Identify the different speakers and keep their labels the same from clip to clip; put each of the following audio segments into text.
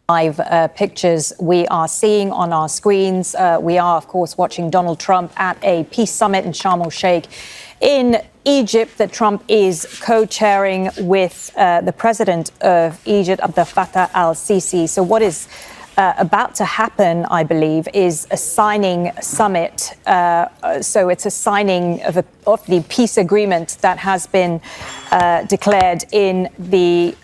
Speaker 1: Live pictures we are seeing on our screens. We are, of course, watching Donald Trump at a peace summit in Sharm el-Sheikh in Egypt that Trump is co-chairing with the president of Egypt, Abdel Fattah al-Sisi. So what is about to happen, I believe, is a signing summit. So it's a signing of the peace agreement that has been declared in the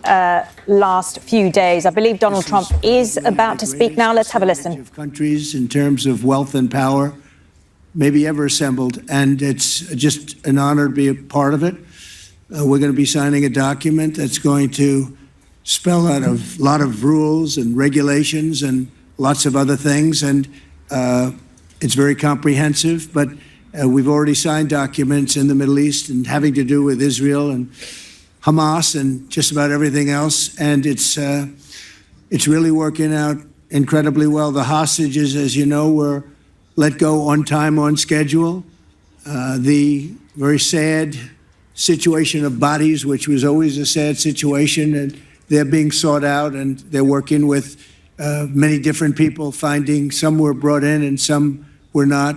Speaker 1: last few days. I believe Donald Trump is about to speak now. Let's have a listen.
Speaker 2: Of countries in terms of wealth and power, maybe ever assembled, and it's just an honor to be a part of it. We're going to be signing a document that's going to spell out a lot of rules and regulations and lots of other things, and it's very comprehensive, but we've already signed documents in the Middle East and having to do with Israel and Hamas and just about everything else, and it's really working out incredibly well. The hostages, as you know, were let go on time, on schedule. The very sad situation of bodies, which was always a sad situation, and they're being sought out, and they're working with many different people, finding some were brought in and some were not.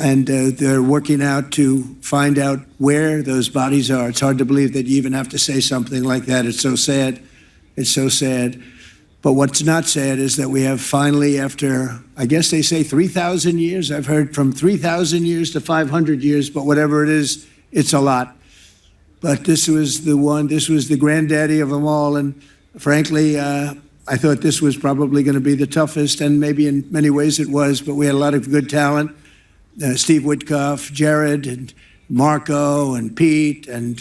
Speaker 2: And they're working out to find out where those bodies are. It's hard to believe that you even have to say something like that. It's so sad. It's so sad. But what's not sad is that we have finally, after, I guess they say 3,000 years, I've heard from 3,000 years to 500 years, but whatever it is, it's a lot. But this was the one, this was the granddaddy of them all. And frankly, I thought this was probably going to be the toughest, and maybe in many ways it was, but we had a lot of good talent. Steve Witkoff, Jared, and Marco, and Pete, and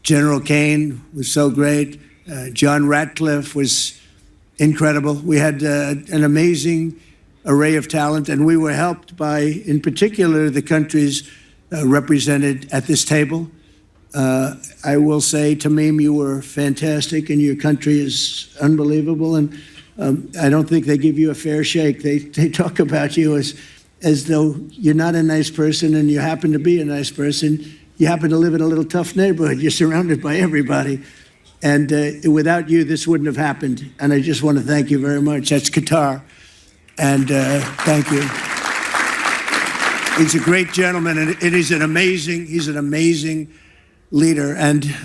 Speaker 2: General Kane was so great. John Ratcliffe was incredible. We had an amazing array of talent, and we were helped by, in particular, the countries represented at this table. I will say, Tamim, you were fantastic, and your country is unbelievable, and I don't think they give you a fair shake. They talk about you as though you're not a nice person, and you happen to be a nice person. You happen to live in a little tough neighborhood. You're surrounded by everybody. And without you, this wouldn't have happened. And I just want to thank you very much. That's Qatar. And thank you. He's a great gentleman, and he's an amazing leader. And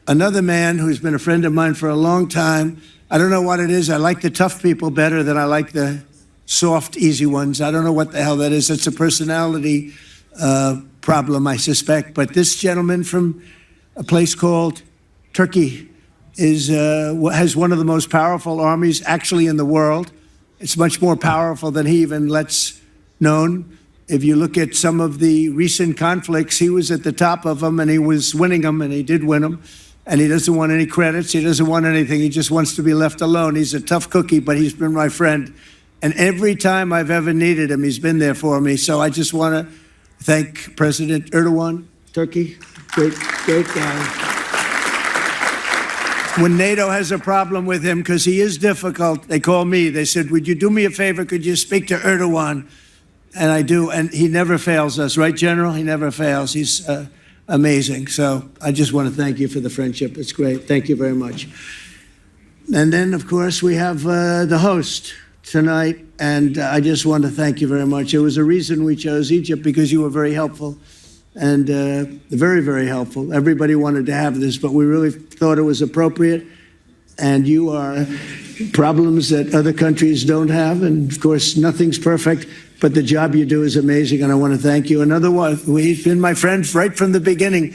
Speaker 2: another man who's been a friend of mine for a long time. I don't know what it is. I like the tough people better than I like the soft, easy ones. I don't know what the hell that is. It's a personality problem, I suspect. But this gentleman from a place called Turkey has one of the most powerful armies actually in the world. It's much more powerful than he even lets known. If you look at some of the recent conflicts, he was at the top of them, and he was winning them, and he did win them. And he doesn't want any credits. He doesn't want anything. He just wants to be left alone. He's a tough cookie, but he's been my friend. And every time I've ever needed him, he's been there for me. So I just want to thank President Erdogan, Turkey, great guy. When NATO has a problem with him, because he is difficult, they call me. They said, would you do me a favor? Could you speak to Erdogan? And I do, and he never fails us, right, General? He never fails. He's amazing. So I just want to thank you for the friendship. It's great. Thank you very much. And then, of course, we have the host tonight, and I just want to thank you very much. There was a reason we chose Egypt, because you were very helpful, and very, very helpful. Everybody wanted to have this, but we really thought it was appropriate, and you are problems that other countries don't have, and of course, nothing's perfect, but the job you do is amazing, and I want to thank you. Another one, he's been my friend right from the beginning,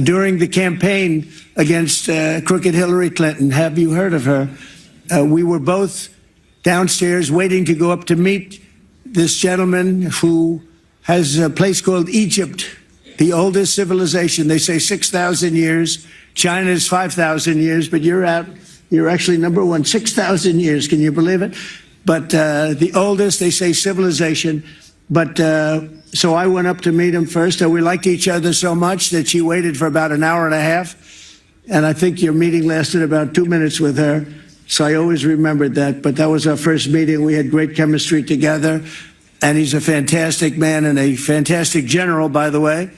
Speaker 2: during the campaign against crooked Hillary Clinton. Have you heard of her? We were both downstairs waiting to go up to meet this gentleman who has a place called Egypt, the oldest civilization. They say 6,000 years. China's 5,000 years, but you're actually number one, 6,000 years. Can you believe it? But the oldest, they say, civilization. But so I went up to meet him first, and we liked each other so much that she waited for about an hour and a half. And I think your meeting lasted about 2 minutes with her. So I always remembered that. But that was our first meeting. We had great chemistry together. And he's a fantastic man and a fantastic general, by the way.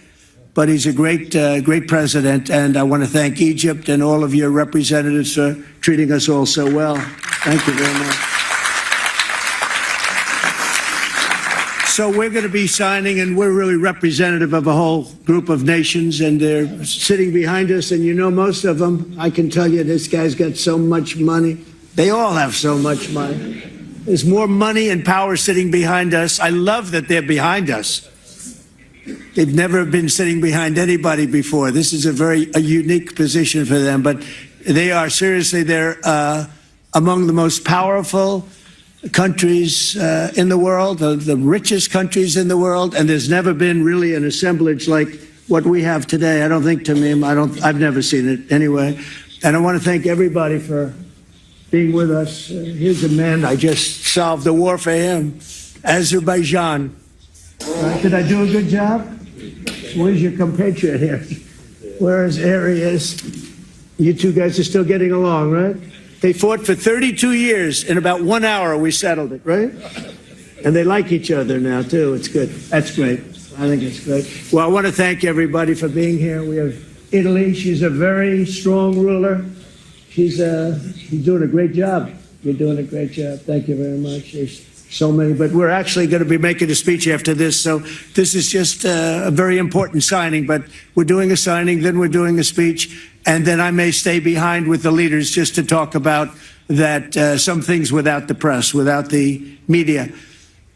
Speaker 2: But he's a great president. And I want to thank Egypt and all of your representatives for treating us all so well. Thank you very much. So we're going to be signing, and we're really representative of a whole group of nations, and they're sitting behind us, and you know most of them. I can tell you this guy's got so much money. They all have so much money. There's more money and power sitting behind us. I love that they're behind us. They've never been sitting behind anybody before. This is a unique position for them, but they are seriously, they're among the most powerful countries in the world, the richest countries in the world, and there's never been really an assemblage like what we have today. I don't think, Tamim, I've never seen it anyway. And I want to thank everybody for being with us. Here's a man, I just solved the war for him, Azerbaijan. Did I do a good job? Where's your compatriot here? Where's Arias? You two guys are still getting along, right? They fought for 32 years. In about 1 hour, we settled it, right? And they like each other now, too. It's good. That's great. I think it's great. Well, I want to thank everybody for being here. We have Italy. She's a very strong ruler. She's doing a great job. You're doing a great job. Thank you very much. There's so many, but we're actually going to be making a speech after this. So this is just a very important signing, but we're doing a signing, then we're doing a speech. And then I may stay behind with the leaders just to talk about that, some things without the press, without the media.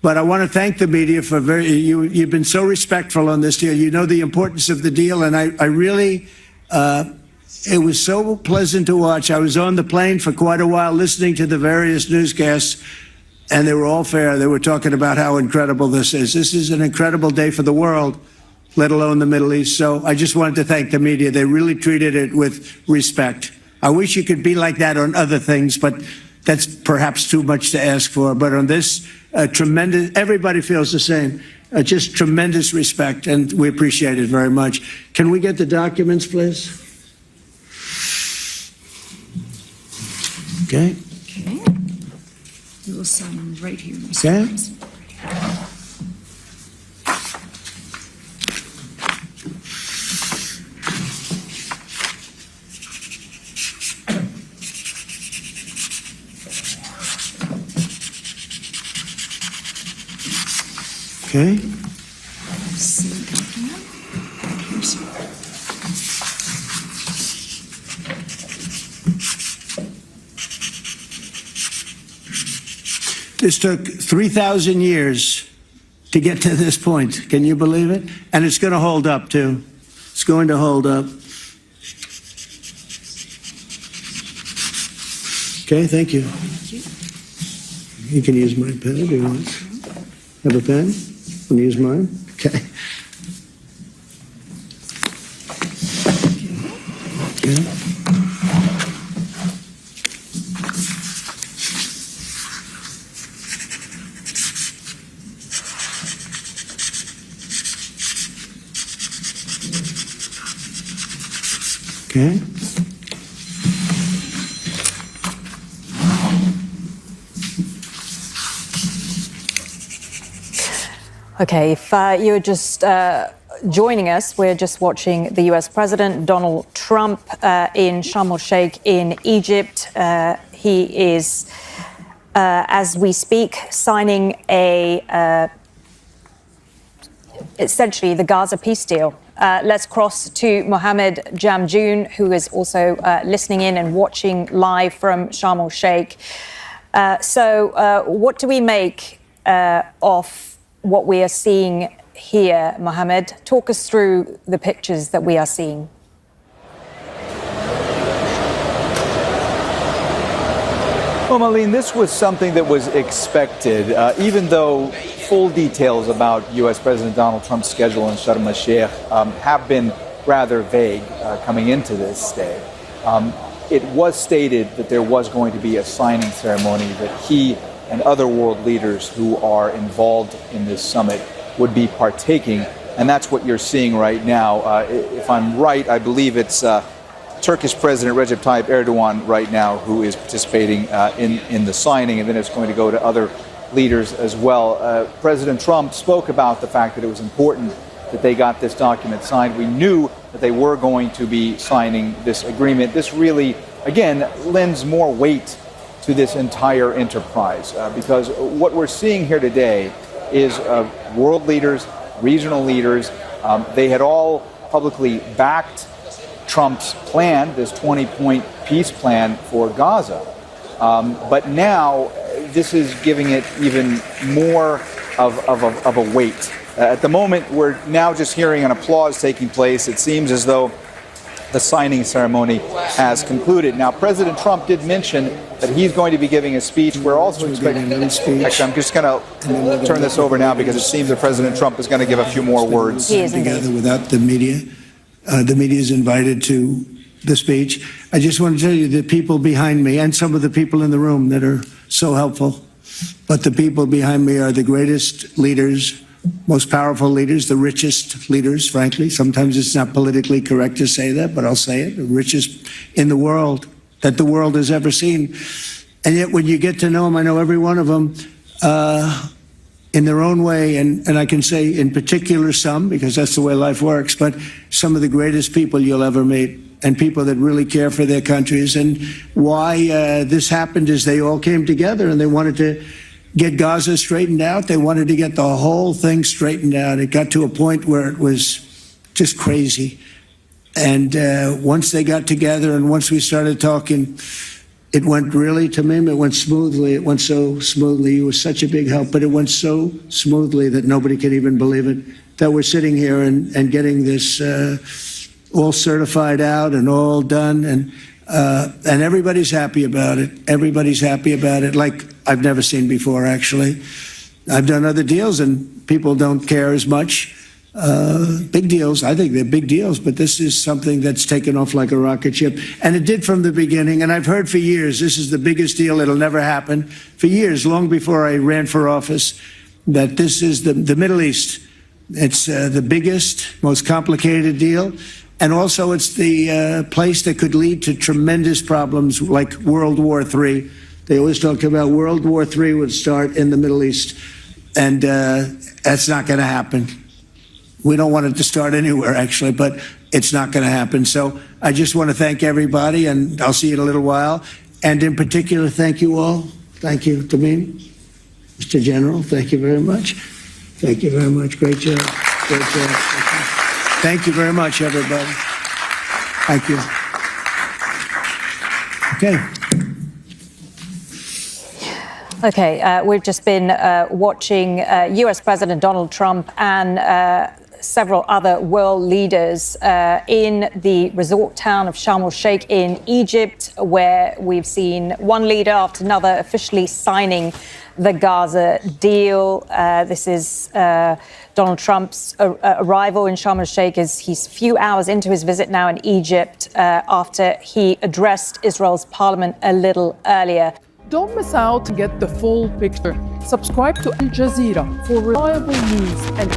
Speaker 2: But I want to thank the media for you've been so respectful on this deal. You know the importance of the deal, and I really, it was so pleasant to watch. I was on the plane for quite a while listening to the various newscasts, and they were all fair. They were talking about how incredible this is. This is an incredible day for the world, let alone the Middle East. So I just wanted to thank the media. They really treated it with respect. I wish you could be like that on other things, but that's perhaps too much to ask for. But on this, tremendous, everybody feels the same. Just tremendous respect, and we appreciate it very much. Can we get the documents, please? Okay.
Speaker 3: Okay. We will sign them right here, Mr.
Speaker 2: Okay.
Speaker 3: President.
Speaker 2: Okay.
Speaker 3: Seal document. Here's
Speaker 2: This took 3,000 years to get to this point. Can you believe it? And it's going to hold up, too. It's going to hold up. Okay, thank you. You can use my pen if you want. Have a pen? Want to use mine? Okay. Okay. Okay.
Speaker 1: Okay, if you're just joining us, we're just watching the US President Donald Trump in Sharm el-Sheikh in Egypt. He is, as we speak, signing essentially the Gaza peace deal. Let's cross to Mohammed Jamjoon, who is also listening in and watching live from Sharm el-Sheikh. So what do we make of what we are seeing here, Mohammed? Talk us through the pictures that we are seeing.
Speaker 4: Well, Marlene, this was something that was expected, even though full details about U.S. President Donald Trump's schedule in Sharm el-Sheikh have been rather vague coming into this day. It was stated that there was going to be a signing ceremony, that he and other world leaders who are involved in this summit would be partaking, and that's what you're seeing right now. If I'm right, I believe it's Turkish President Recep Tayyip Erdogan right now who is participating in the signing, and then it's going to go to other leaders as well. President Trump spoke about the fact that it was important that they got this document signed. We knew that they were going to be signing this agreement. This really, again, lends more weight to this entire enterprise. Because what we're seeing here today is world leaders, regional leaders, they had all publicly backed Trump's plan, this 20-point peace plan for Gaza. But now this is giving it even more of a weight. At the moment, we're now just hearing an applause taking place. It seems as though the signing ceremony has concluded. Now, President Trump did mention that he's going to be giving a speech. We're also expecting a speech. Actually, I'm just going to turn this over now because it seems that President Trump is going to give a few more words.
Speaker 1: He is
Speaker 2: together without the media. The media is invited to the speech. I just want to tell you the people behind me and some of the people in the room that are so helpful, but the people behind me are the greatest leaders, most powerful leaders, the richest leaders, frankly. Sometimes it's not politically correct to say that, but I'll say it, the richest in the world that the world has ever seen. And yet when you get to know them, I know every one of them in their own way, and I can say in particular some, because that's the way life works, but some of the greatest people you'll ever meet, and people that really care for their countries. And why this happened is they all came together and they wanted to get Gaza straightened out. They wanted to get the whole thing straightened out. It got to a point where it was just crazy. And once they got together and once we started talking, it went really, Tamim, it went smoothly. It went so smoothly. You were such a big help, but it went so smoothly that nobody could even believe it, that we're sitting here and getting this all certified out and all done. And everybody's happy about it. Everybody's happy about it, like I've never seen before, actually. I've done other deals, and people don't care as much. Big deals, I think they're big deals, but this is something that's taken off like a rocket ship. And it did from the beginning, and I've heard for years, this is the biggest deal, it'll never happen. For years, long before I ran for office, that this is the Middle East. It's the biggest, most complicated deal. And also, it's the place that could lead to tremendous problems like World War III. They always talk about World War III would start in the Middle East. And that's not going to happen. We don't want it to start anywhere, actually, but it's not going to happen. So I just want to thank everybody, and I'll see you in a little while. And in particular, thank you all. Thank you, Tamim. Mr. General, thank you very much. Thank you very much. Great job. Great job. Thank you very much, everybody. Thank you. Okay.
Speaker 1: Okay, we've just been watching US President Donald Trump and several other world leaders in the resort town of Sharm el-Sheikh in Egypt, where we've seen one leader after another officially signing the Gaza deal. This is Donald Trump's arrival in Sharm el-Sheikh as he's a few hours into his visit now in Egypt after he addressed Israel's parliament a little earlier.
Speaker 5: Don't miss out and get the full picture. Subscribe to Al Jazeera for reliable news and